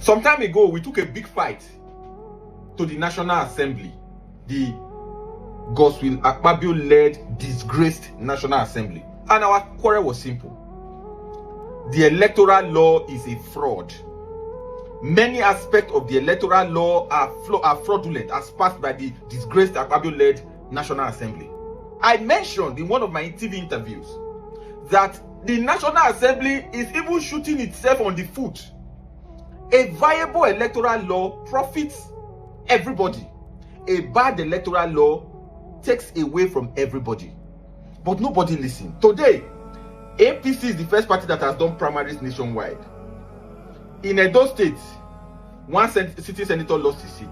Some time ago, we took a big fight to the National Assembly, the Godswill Akpabio-led disgraced National Assembly. And our quarrel was simple. The electoral law is a fraud. Many aspects of the electoral law are fraudulent as passed by the disgraced Akpabio-led National Assembly. I mentioned in one of my TV interviews that the National Assembly is even shooting itself on the foot. A viable electoral law profits everybody. A bad electoral law takes away from everybody. But nobody listens. Today, APC is the first party that has done primaries nationwide. In Edo State, one sitting senator lost his seat.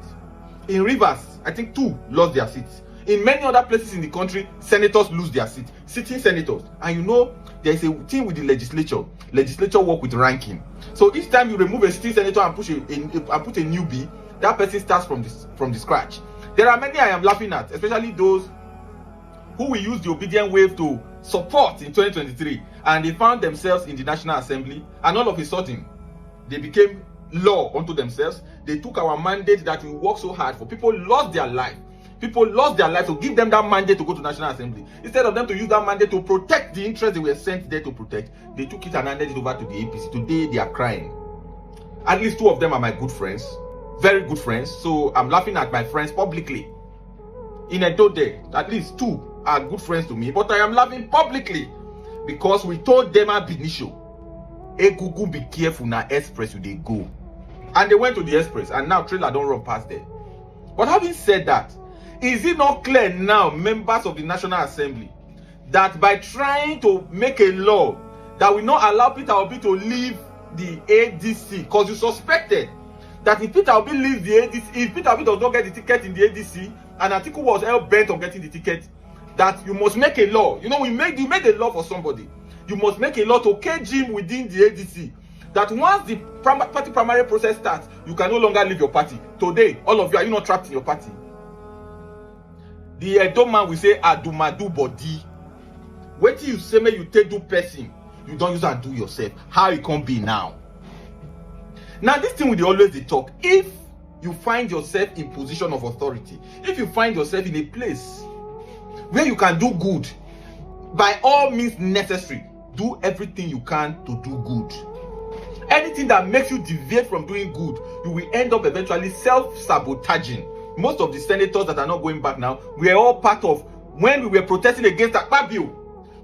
In Rivers, I think 2 lost their seats. In many other places in the country, senators lose their seats, sitting senators. And you know, there is a thing with the legislature. Legislature work with ranking. So each time you remove a sitting senator and put a newbie, that person starts from the scratch. There are many I am laughing at, especially those who will use the obedient wave to support in 2023, and they found themselves in the National Assembly, and all of a sudden, they became law unto themselves. They took our mandate that we work so hard for. People lost their life. People lost their life to give them that mandate to go to National Assembly. Instead of them to use that mandate to protect the interests they were sent there to protect, they took it and handed it over to the APC. Today, they are crying. At least 2 of them are my good friends. Very good friends. So I'm laughing at my friends publicly. In Edo Day, at least 2 are good friends to me. But I am laughing publicly because we told them at Binisho, "Hey, Google, be careful now, express they go." And they went to the express, and now trailer don't run past there. But having said that, is it not clear now, members of the National Assembly, that by trying to make a law that will not allow Peter Obi to leave the ADC, because you suspected that if Peter Obi leaves the ADC, if Peter Obi does not get the ticket in the ADC, and Atiku was hell bent on getting the ticket, that you must make a law. You know, you made a law for somebody. You must make a law to cage him within the ADC. That once the party primary process starts, you can no longer leave your party. Today, all of you, are you not trapped in your party? The Edo man will say, "Adumadu body." Wait till you say, "May you take do person." You don't use that do yourself. How it can be now? Now, this thing will always talk. If you find yourself in position of authority, if you find yourself in a place where you can do good, by all means necessary, do everything you can to do good. Anything that makes you deviate from doing good, you will end up eventually self-sabotaging. Most of the senators that are not going back now, we are all part of when we were protesting against Akpabio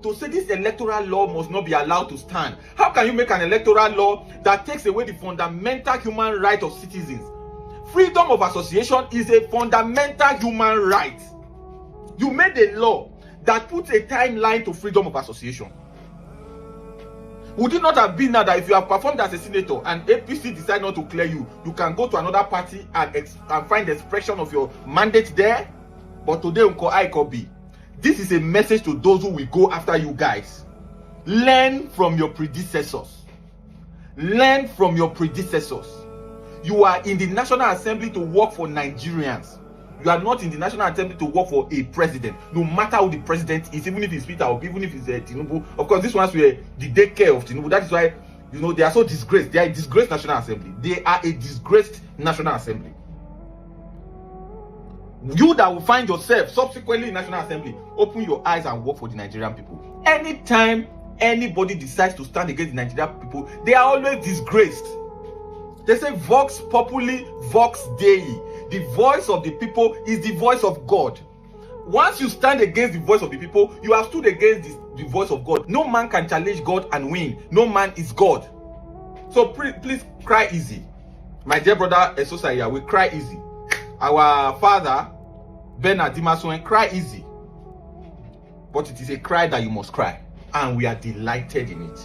to say this electoral law must not be allowed to stand. How can you make an electoral law that takes away the fundamental human right of citizens? Freedom of association is a fundamental human right. You made a law that puts a timeline to freedom of association. Would it not have been now that if you have performed as a senator and APC decide not to clear you, you can go to another party and find the expression of your mandate there? But today, this is a message to those who will go after you guys. Learn from your predecessors. Learn from your predecessors. You are in the National Assembly to work for Nigerians. You are not in the National Assembly to work for a president, no matter who the president is, even if it's Peter or even if it's Tinubu. Of course, these ones were the daycare of Tinubu. That is why, you know, they are so disgraced. They are a disgraced National Assembly. They are a disgraced National Assembly. You that will find yourself subsequently in National Assembly, open your eyes and work for the Nigerian people. Anytime anybody decides to stand against the Nigerian people, they are always disgraced. They say Vox Populi, Vox Dei. The voice of the people is the voice of God. Once you stand against the voice of the people, you have stood against the voice of God. No man can challenge God and win. No man is God. So please cry easy. My dear brother Esosaya, we cry easy. Our father, Bernard Dimaswen, cry easy. But it is a cry that you must cry. And we are delighted in it.